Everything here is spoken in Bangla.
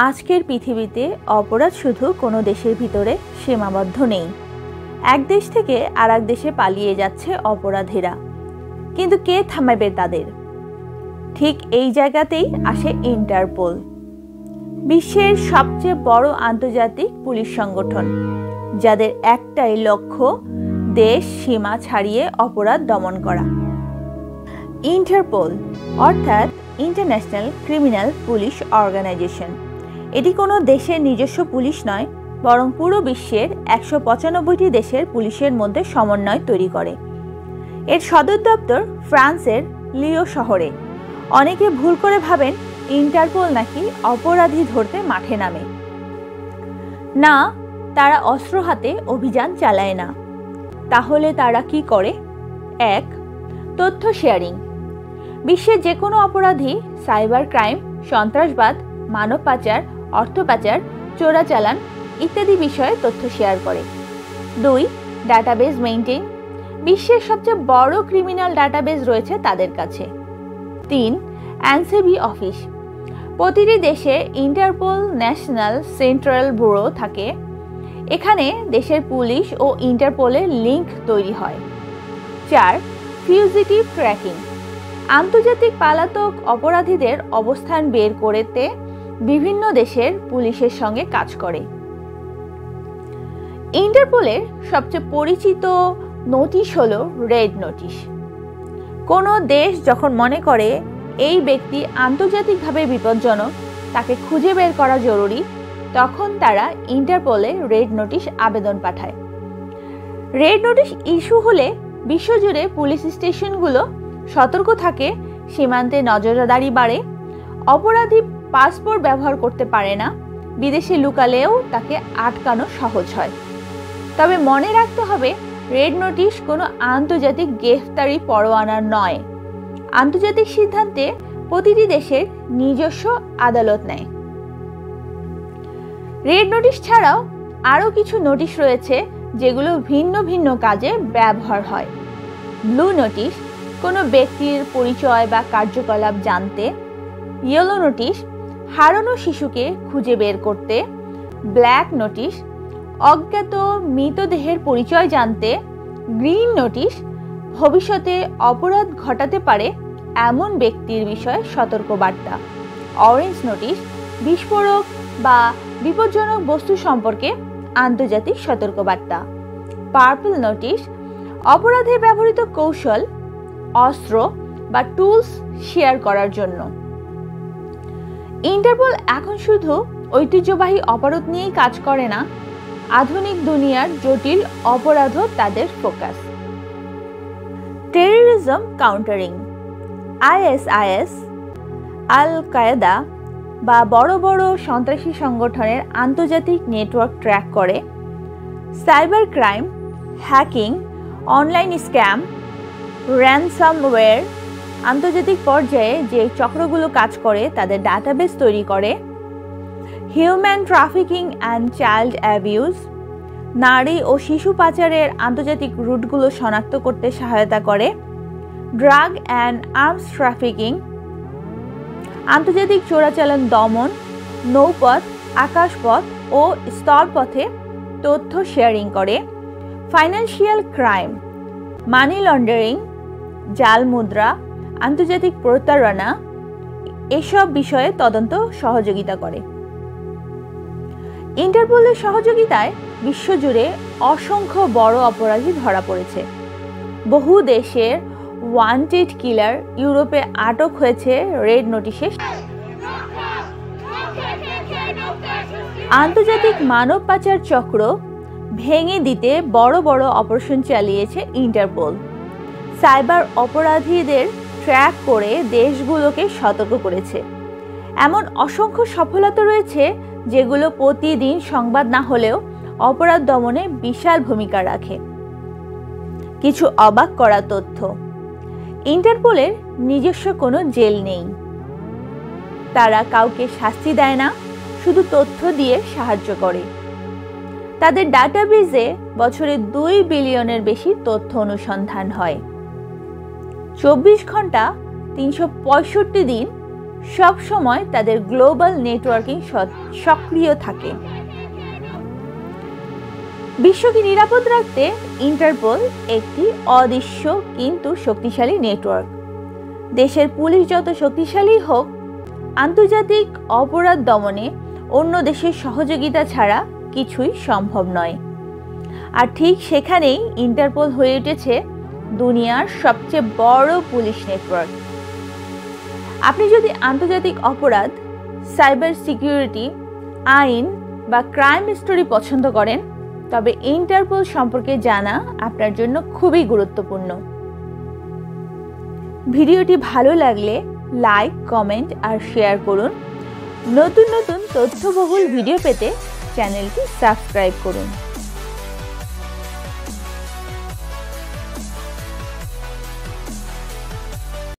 আজকের পৃথিবীতে অপরাধ শুধু কোনো দেশের ভিতরে সীমাবদ্ধ নেই। এক দেশ থেকে আরেক দেশে পালিয়ে যাচ্ছে অপরাধীরা, কিন্তু কে থামাবে তাদের? ঠিক এই জায়গাতেই আসে ইন্টারপোল, বিশ্বের সবচেয়ে বড় আন্তর্জাতিক পুলিশ সংগঠন, যাদের একটাই লক্ষ্য দেশ সীমা ছাড়িয়ে অপরাধ দমন করা। ইন্টারপোল অর্থাৎ ইন্টারন্যাশনাল ক্রিমিনাল পুলিশ অর্গানাইজেশন। এটি কোনো দেশের নিজস্ব পুলিশ নয়, বরং পুরো বিশ্বের 195টি দেশের পুলিশের মধ্যে সমন্বয় তৈরি করে। এর সদর দপ্তর ফ্রান্সের লিও শহরে। অনেকে ভুল করে ভাবেন ইন্টারপোল নাকি অপরাধী ধরতে মাঠে নামে। না, তারা অস্ত্র হাতে অভিযান চালায় না। তাহলে তারা কি করে? 1. তথ্য শেয়ারিং। বিশ্বের যে কোনো অপরাধী সাইবার ক্রাইম, সন্ত্রাসবাদ, মানব পাচার, অর্থ পাচার, চোরাচালান ইত্যাদি বিষয়ে তথ্য শেয়ার করে। 2. Database maintain. বিশ্বের সবচেয়ে বড় ক্রিমিনাল ডাটাবেজ রয়েছে তাদের কাছে। 3. অ্যানসেবি অফিস। প্রতিটি দেশে ইন্টারপোল ন্যাশনাল সেন্ট্রাল ব্যুরো থাকে। এখানে দেশের পুলিশ ও ইন্টারপোলের লিঙ্ক তৈরি হয়। 4. Fugitive tracking. আন্তর্জাতিক পলাতক অপরাধীদের অবস্থান বের করতে বিভিন্ন দেশের পুলিশের সঙ্গে কাজ করে। ইন্টারপোলের সবচেয়ে পরিচিত নোটিশ হলো রেড নোটিশ। কোনো দেশ যখন মনে করে এই ব্যক্তি আন্তর্জাতিকভাবে বিপজ্জনক, তাকে খুঁজে বের করা জরুরি, তখন তারা ইন্টারপোলে রেড নোটিশ আবেদন পাঠায়। রেড নোটিশ ইস্যু হলে বিশ্বজুড়ে পুলিশ স্টেশনগুলো সতর্ক থাকে, সীমান্তে নজরদারি বাড়ে, অপরাধী পাসপোর্ট ব্যবহার করতে পারে না, বিদেশে লুকালেও তাকে আটকানো সহজ হয়। তবে মনে রাখতে হবে, রেড নোটিশ কোনো আন্তর্জাতিক গ্রেফতারি পরোয়ানা নয়। আন্তর্জাতিক সিদ্ধান্তে প্রতিটি দেশের নিজস্ব আদালত নেয়। রেড নোটিশ ছাড়াও আরও কিছু নোটিশ রয়েছে যেগুলো ভিন্ন ভিন্ন কাজে ব্যবহার হয়। ব্লু নোটিশ কোনো ব্যক্তির পরিচয় বা কার্যকলাপ জানতে। ইয়েলো নোটিশ হারানো শিশুকে খুঁজে বের করতে। ব্ল্যাক নোটিশ অজ্ঞাত মৃতদেহের পরিচয় জানতে। গ্রিন নোটিশ ভবিষ্যতে অপরাধ ঘটাতে পারে এমন ব্যক্তির বিষয়ে সতর্কবার্তা। অরেঞ্জ নোটিশ বিস্ফোরক বা বিপজ্জনক বস্তু সম্পর্কে আন্তর্জাতিক সতর্কবার্তা। পার্পল নোটিশ অপরাধে ব্যবহৃত কৌশল, অস্ত্র বা টুলস শেয়ার করার জন্য। ইন্টারপোল এখন শুধু ঐতিহ্যবাহী অপরাধ নিয়েই কাজ করে না, আধুনিক দুনিয়ার জটিল অপরাধও তাদের ফোকাস। Terrorism countering. ISIS, আল কায়েদা বা বড় বড় সন্ত্রাসী সংগঠনের আন্তর্জাতিক নেটওয়ার্ক ট্র্যাক করে। Cyber crime, hacking, online scam, ransomware আন্তর্জাতিক পর্যায়ে যে চক্রগুলো কাজ করে তাদের ডাটাবেস তৈরি করে। Human trafficking and child abuse, নারী ও শিশু পাচারের আন্তর্জাতিক রুটগুলো শনাক্ত করতে সহায়তা করে। ড্রাগ অ্যান্ড আর্মস ট্রাফিকিং, আন্তর্জাতিক চোরাচালান দমন, নৌপথ, আকাশপথ ও স্থলপথে তথ্য শেয়ারিং করে। ফাইন্যান্সিয়াল ক্রাইম, মানি লন্ডারিং, জাল মুদ্রা, আন্তর্জাতিক প্রতারণা এসব বিষয়ে তদন্ত সহযোগিতা করে। ইন্টারপোলের সহযোগিতায় বিশ্বজুড়ে অসংখ্য বড় অপরাধী ধরা পড়েছে। বহু দেশের ওয়ান্টেড কিলার ইউরোপে আটক হয়েছে রেড নোটিশে। আন্তর্জাতিক মানব পাচার চক্র ভেঙে দিতে বড় বড় অপারেশন চালিয়েছে ইন্টারপোল। সাইবার অপরাধীদের ট্র্যাক করে দেশগুলোকে সতর্ক করেছে। এমন অসংখ্য সফলতা রয়েছে যেগুলো প্রতিদিন সংবাদ না হলেও অপরাধ দমনে বিশাল ভূমিকা রাখে। কিছু অবাক করা তথ্য। ইন্টারপোলের নিজস্ব কোনো জেল নেই। তারা কাউকে শাস্তি দেয় না, শুধু তথ্য দিয়ে সাহায্য করে। তাদের ডাটাবেজে বছরে 2 বিলিয়নের বেশি তথ্য অনুসন্ধান হয়। 24 ঘন্টা 365 দিন সব সময় তাদের গ্লোবাল নেটওয়ার্কিং সক্রিয় থাকে। বিশ্বকে নিরাপদ রাখতে ইন্টারপোল একটি অদৃশ্য কিন্তু শক্তিশালী নেটওয়ার্ক। দেশের পুলিশ যত শক্তিশালী হোক, আন্তর্জাতিক অপরাধ দমনে অন্য দেশের সহযোগিতা ছাড়া কিছুই সম্ভব নয়। আর ঠিক সেখানেই ইন্টারপোল হয়ে উঠেছে দুনিয়ার সবচেয়ে বড় পুলিশ নেটওয়ার্ক। আপনি যদি আন্তর্জাতিক অপরাধ, সাইবার সিকিউরিটি, আইন বা ক্রাইম স্টোরি পছন্দ করেন, তবে ইন্টারপোল সম্পর্কে জানা আপনার জন্য খুবই গুরুত্বপূর্ণ। ভিডিওটি ভালো লাগলে লাইক, কমেন্ট আর শেয়ার করুন। নতুন নতুন তথ্যবহুল ভিডিও পেতে চ্যানেলটি সাবস্ক্রাইব করুন।